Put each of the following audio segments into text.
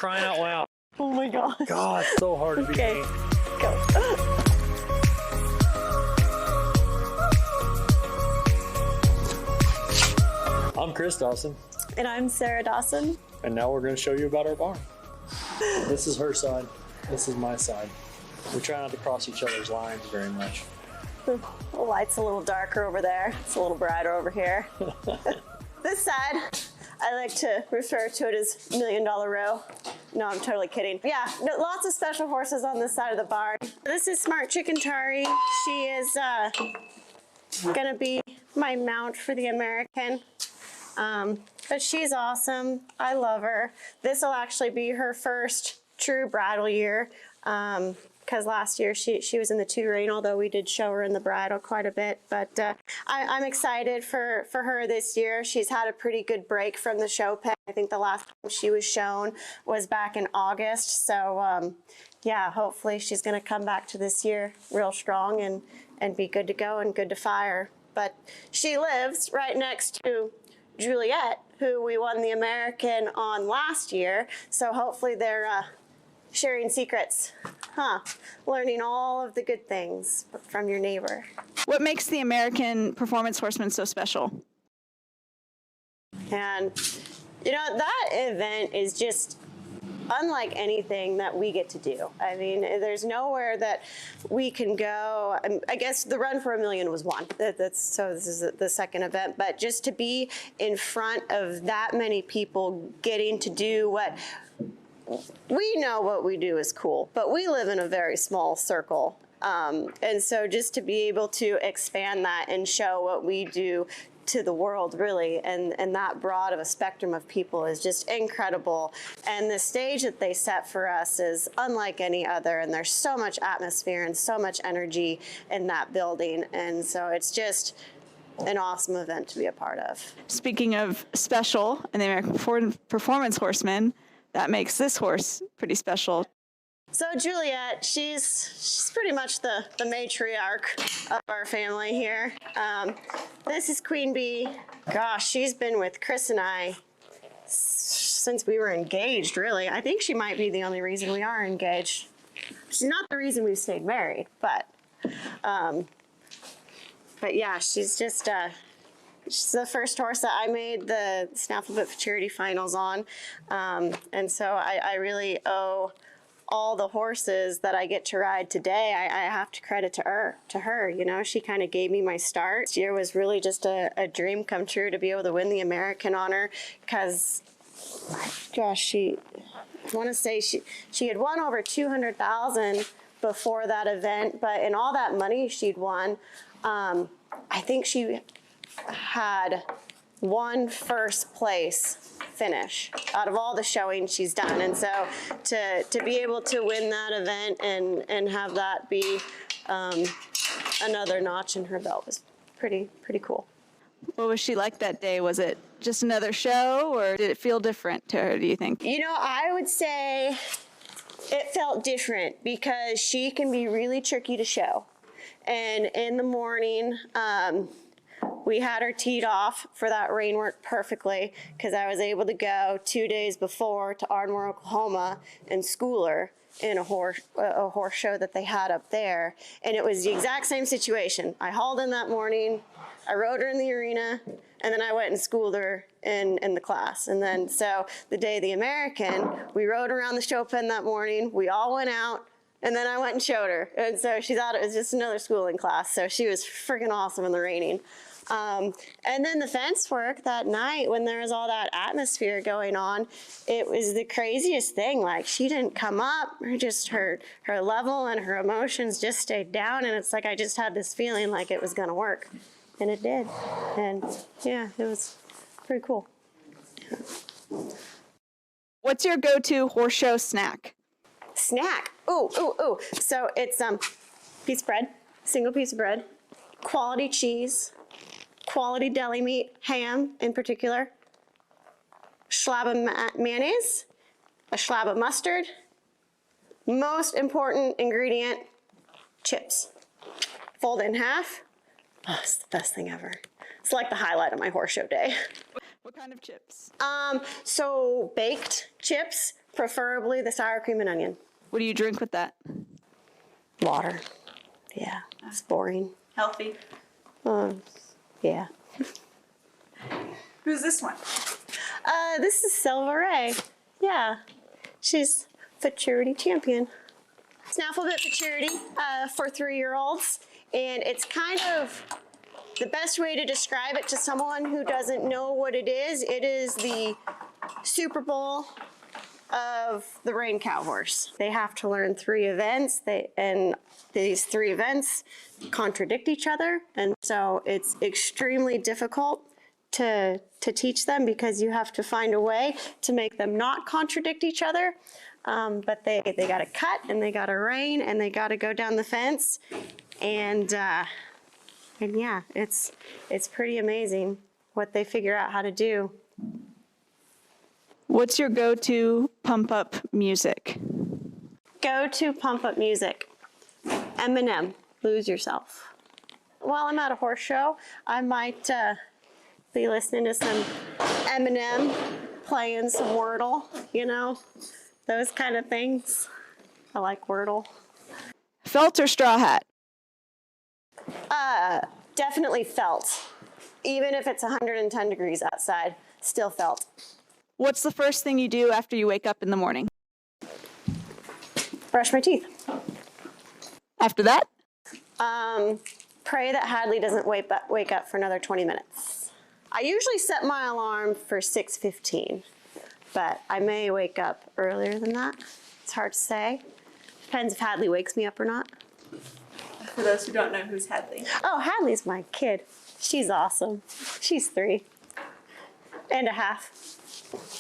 crying out loud. Oh my gosh. God, it's so hard to be Okay, me. go. I'm Chris Dawson, And I'm Sarah Dawson. and now we're going to show you about our barn. This is her side. This is my side. We try not to cross each other's lines very much. The light's a little darker over there. It's a little brighter over here. This side, I like to refer to it as $1 Million Row. No, I'm totally kidding. Yeah, no, lots of special horses on this side of the barn. This is Smart Chicken Tari. She is gonna be my mount for the American. But she's awesome. I love her. This will actually be her first true bridle year. Because last year she was in the 2-rein, although we did show her in the bridle quite a bit. But I'm excited for her this year. She's had a pretty good break from the show pen. I think the last time she was shown was back in August. So yeah, hopefully she's going to come back to this year real strong and be good to go and good to fire. But she lives right next to Juliet, who we won the American on last year. So hopefully they're sharing secrets, learning all of the good things from your neighbor. What makes the American Performance Horseman so special? And you know, that event is just unlike anything that we get to do. I mean, there's nowhere that we can go. I guess the Run for $1 Million was one. So this is the second event. But just to be in front of that many people getting to do what we know what we do is cool, but we live in a very small circle. And so just to be able to expand that and show what we do to the world, really, and that broad of a spectrum of people is just incredible. And the stage that they set for us is unlike any other, and there's so much atmosphere and so much energy in that building. And so it's just an awesome event to be a part of. Speaking of special and the American Performance Horseman, that makes this horse pretty special. So Juliet, she's pretty much the matriarch of our family here. This is Queen Bee. Gosh, she's been with Chris and I since we were engaged, really. I think she might be the only reason we are engaged. She's not the reason we stayed married, but yeah, she's just she's the first horse that I made the Snaffle Bit Futurity Finals on. And so I really owe all the horses that I get to ride today, I have to credit to her. You know, she kind of gave me my start. This year was really just a dream come true to be able to win the American on her, because, gosh, I want to say she had won over $200,000 before that event, but in all that money she'd won, I think she had one first place finish out of all the showings she's done. And so to be able to win that event and have that be another notch in her belt was pretty cool. What was she like that day? Was it just another show, or did it feel different to her, do you think? You know, I would say it felt different because she can be really tricky to show. And in the morning, we had her teed off for that rain work perfectly, because I was able to go 2 days before to Ardmore, Oklahoma, and school her in a horse show that they had up there. And it was the exact same situation. I hauled in that morning, I rode her in the arena, and then I went and schooled her in the class. And then so the day of the American, we rode around the show pen that morning, we all went out, and then I went and showed her. And so she thought it was just another schooling class. So she was freaking awesome in the reining. And then the fence work that night, when there was all that atmosphere going on, it was the craziest thing. Like, she didn't come up, her level and her emotions just stayed down. And it's like, I just had this feeling like it was going to work. And it did. And yeah, it was pretty cool. What's your go-to horse show snack? Snack. Ooh. So it's piece of bread, single piece of bread, quality cheese, quality deli meat, ham in particular, schlab of mayonnaise, a schlab of mustard, most important ingredient, chips. Fold it in half. Oh, it's the best thing ever. It's like the highlight of my horse show day. What kind of chips? So baked chips, preferably the sour cream and onion. What do you drink with that? Water. Yeah, it's boring. Healthy. Yeah. Who's this one? This is Silva Ray. Yeah, she's futurity champion. Snafflebit futurity for 3-year-olds, and it's kind of the best way to describe it to someone who doesn't know what it is. It is the Super Bowl of the rein cow horse. They have to learn 3 events, and these 3 events contradict each other, and so it's extremely difficult to teach them because you have to find a way to make them not contradict each other. But they got to cut, and they got to rein, and they got to go down the fence, and yeah, it's pretty amazing what they figure out how to do. What's your go-to pump-up music? Go-to pump-up music. Eminem, Lose Yourself. While I'm at a horse show, I might be listening to some Eminem, playing some Wordle, you know, those kind of things. I like Wordle. Felt or straw hat? Definitely felt. Even if it's 110 degrees outside, still felt. What's the first thing you do after you wake up in the morning? Brush my teeth. After that? Pray that Hadley doesn't wake up for another 20 minutes. I usually set my alarm for 6:15, but I may wake up earlier than that. It's hard to say. Depends if Hadley wakes me up or not. For those who don't know, who's Hadley? Oh, Hadley's my kid. She's awesome. She's 3 and a half.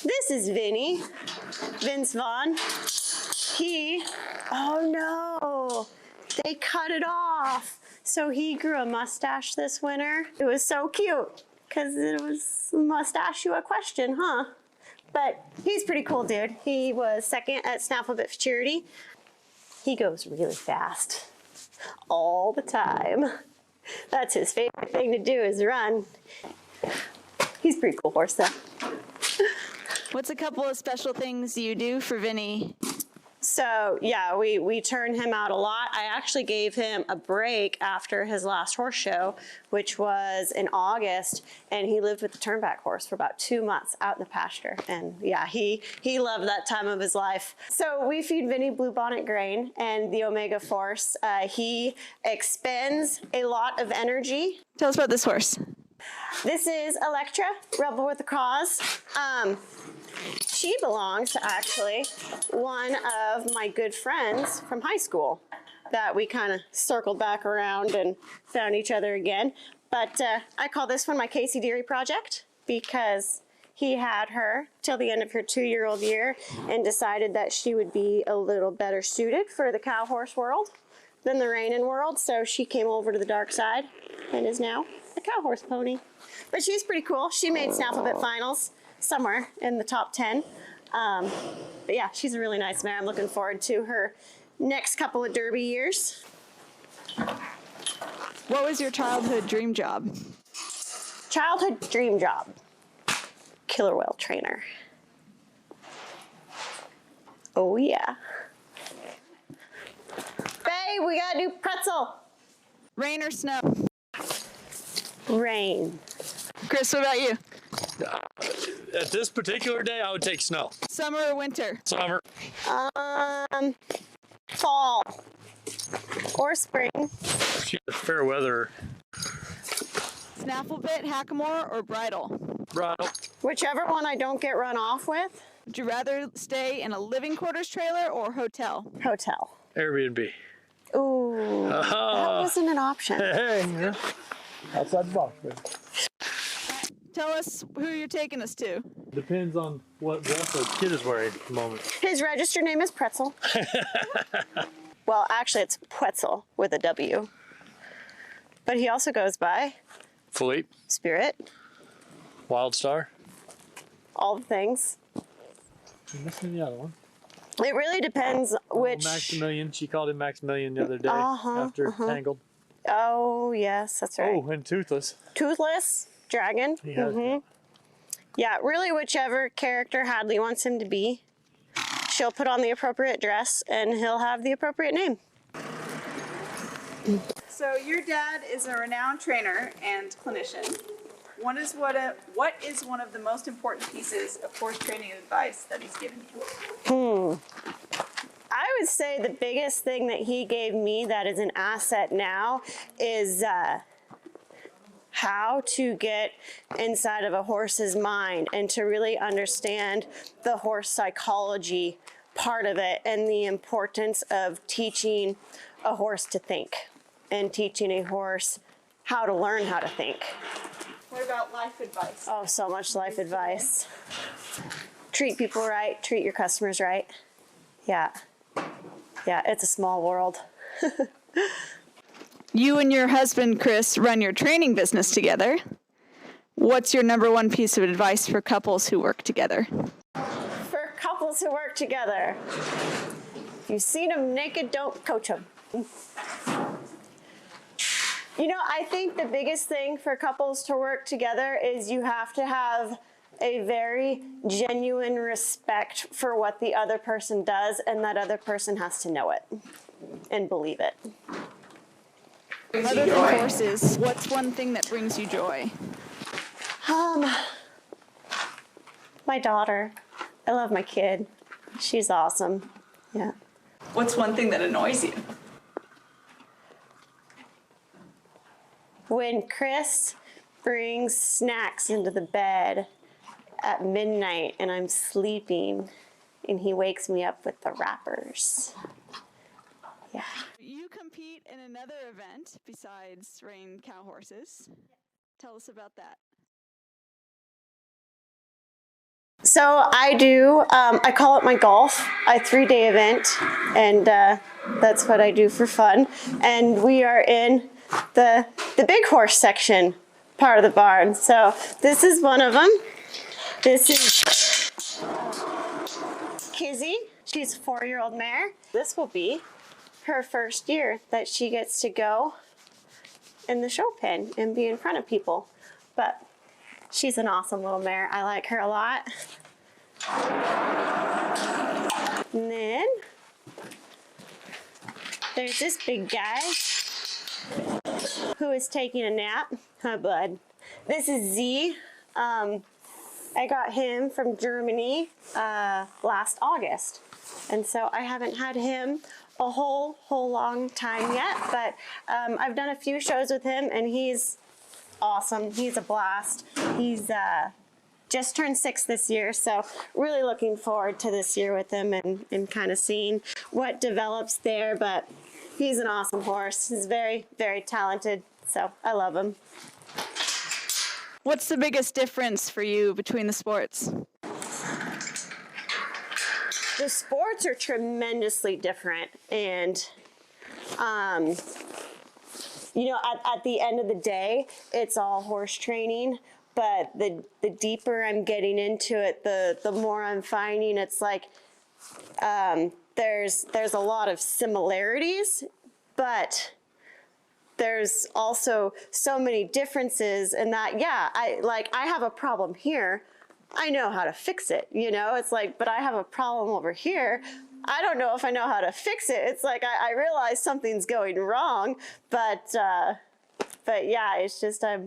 This is Vinny, Vince Vaughn. Oh no, they cut it off. So he grew a mustache this winter. It was so cute because it was a mustachio question, huh? But he's pretty cool, dude. He was 2nd at Snafflebit Futurity. He goes really fast all the time. That's his favorite thing to do is run. He's a pretty cool horse though. What's a couple of special things you do for Vinny? So yeah, we turn him out a lot. I actually gave him a break after his last horse show, which was in August, and he lived with the turnback horse for about 2 months out in the pasture. And yeah, he loved that time of his life. So we feed Vinny Bluebonnet grain and the Omega Force. He expends a lot of energy. Tell us about this horse. This is Electra, Rebel with a Cause. She belongs to actually one of my good friends from high school that we kind of circled back around and found each other again. But I call this one my Casey Deary project because he had her till the end of her 2-year-old year and decided that she would be a little better suited for the cow horse world than the reining world. So she came over to the dark side and is now a cow horse pony. But she's pretty cool. She made Snafflebit finals somewhere in the top 10. But yeah, she's a really nice mare. I'm looking forward to her next couple of Derby years. What was your childhood dream job? Childhood dream job. Killer whale trainer. Oh yeah. Babe, we gotta do pretzel. Rain or snow? Rain. Chris, what about you? At this particular day, I would take snow. Summer or winter? Summer. Fall. Or spring. Fair weather. Snafflebit, hackamore, or bridle? Bridle. Whichever one I don't get run off with. Would you rather stay in a living quarters trailer or hotel? Hotel. Airbnb. Ooh, that wasn't an option. Hey, yeah. Outside the box, baby. Tell us who you're taking us to. Depends on what dress the kid is wearing at the moment. His registered name is Pretzel. Well, actually, it's Pretzel with a W. But he also goes by Philippe. Spirit. Wild Star. All the things. I'm missing the other one. It really depends which. Maximilian. She called him Maximilian the other day after Tangled. Oh, yes, that's right. Oh, and Toothless. Toothless. Dragon. He has Yeah, really whichever character Hadley wants him to be. She'll put on the appropriate dress and he'll have the appropriate name. So your dad is a renowned trainer and clinician. What is one of the most important pieces of horse training advice that he's given you? I would say the biggest thing that he gave me that is an asset now is how to get inside of a horse's mind and to really understand the horse psychology part of it and the importance of teaching a horse to think and teaching a horse how to learn how to think. What about life advice? Oh, so much life advice. Treat people right, treat your customers right. Yeah. Yeah, it's a small world. You and your husband, Chris, run your training business together. What's your number one piece of advice for couples who work together? For couples who work together, if you've seen them naked, don't coach them. You know, I think the biggest thing for couples to work together is you have to have a very genuine respect for what the other person does, and that other person has to know it and believe it. Other than horses, what's one thing that brings you joy? My daughter. I love my kid. She's awesome. Yeah. What's one thing that annoys you? When Chris brings snacks into the bed at midnight and I'm sleeping and he wakes me up with the wrappers. Yeah. You compete in another event besides reining cow horses. Tell us about that. So I do, I call it my golf, a 3-day event, and that's what I do for fun. And we are in the big horse section part of the barn. So this is one of them. This is Kizzy. She's a 4-year-old mare. This will be her first year that she gets to go in the show pen and be in front of people. But she's an awesome little mare. I like her a lot. And then there's this big guy who is taking a nap. Hi, bud. This is Z. I got him from Germany last August. And so I haven't had him a whole long time yet, but I've done a few shows with him and he's awesome. He's a blast. He's just turned 6 this year, so really looking forward to this year with him and kind of seeing what develops there, but he's an awesome horse. He's very, very talented, so I love him. What's the biggest difference for you between the sports? The sports are tremendously different, and you know, at the end of the day, it's all horse training, but the deeper I'm getting into it, the more I'm finding it's like there's a lot of similarities, but there's also so many differences in that, yeah, I have a problem here. I know how to fix it, you know? It's like, but I have a problem over here. I don't know if I know how to fix it. It's like, I realize something's going wrong, but yeah, it's just, at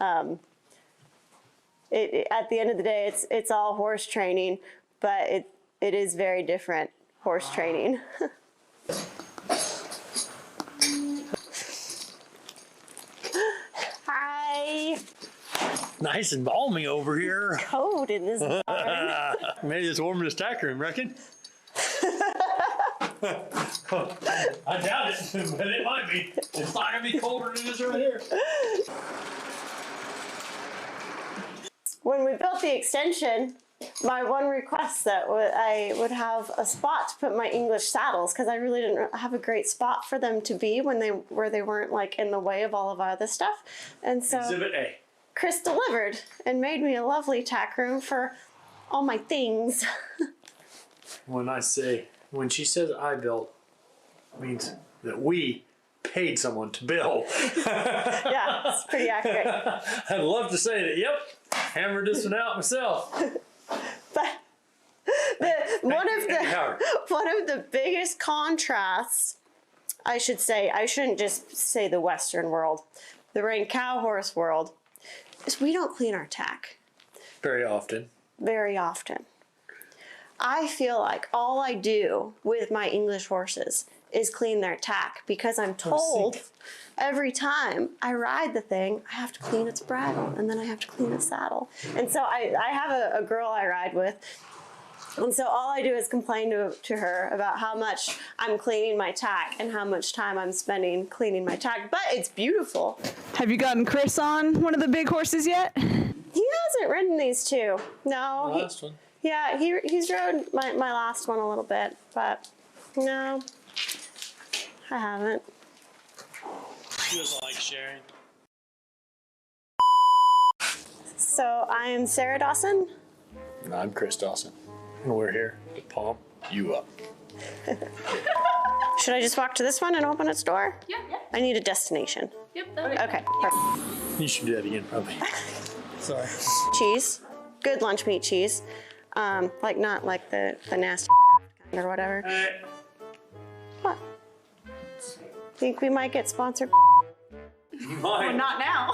the end of the day, it's all horse training, but it is very different horse training. Hi. Nice and balmy over here. Cold in this barn. Maybe it's warm in the stack room, reckon? I doubt it, but it might be. It's not gonna be colder than this right here. When we built the extension, my one request that I would have a spot to put my English saddles, because I really didn't have a great spot for them to be where they weren't like in the way of all of our other stuff. And so Exhibit A. Chris delivered and made me a lovely tack room for all my things. When she says I built, means that we paid someone to bill. Yeah, it's pretty accurate. I'd love to say that, yep, hammered this one out myself. But one of the biggest contrasts, I should say, I shouldn't just say the Western world, the rein cow horse world, is we don't clean our tack. Very often. Very often. I feel like all I do with my English horses is clean their tack because I'm told every time I ride the thing, I have to clean its bridle and then I have to clean its saddle. And so I have a girl I ride with. And so all I do is complain to her about how much I'm cleaning my tack and how much time I'm spending cleaning my tack. But it's beautiful. Have you gotten Chris on one of the big horses yet? He hasn't ridden these two. No. The last one. Yeah, he's rode my last one a little bit, but no, I haven't. She doesn't like sharing. So I am Sarah Dawson. And I'm Chris Dawson. And we're here to pump you up. Should I just walk to this one and open its door? Yeah. I need a destination. Yep. Okay, perfect. You should do that again, probably. Sorry. Cheese, good lunch meat cheese. Like not like the nasty kind or whatever. What? Think we might get sponsored? Mine. Not now.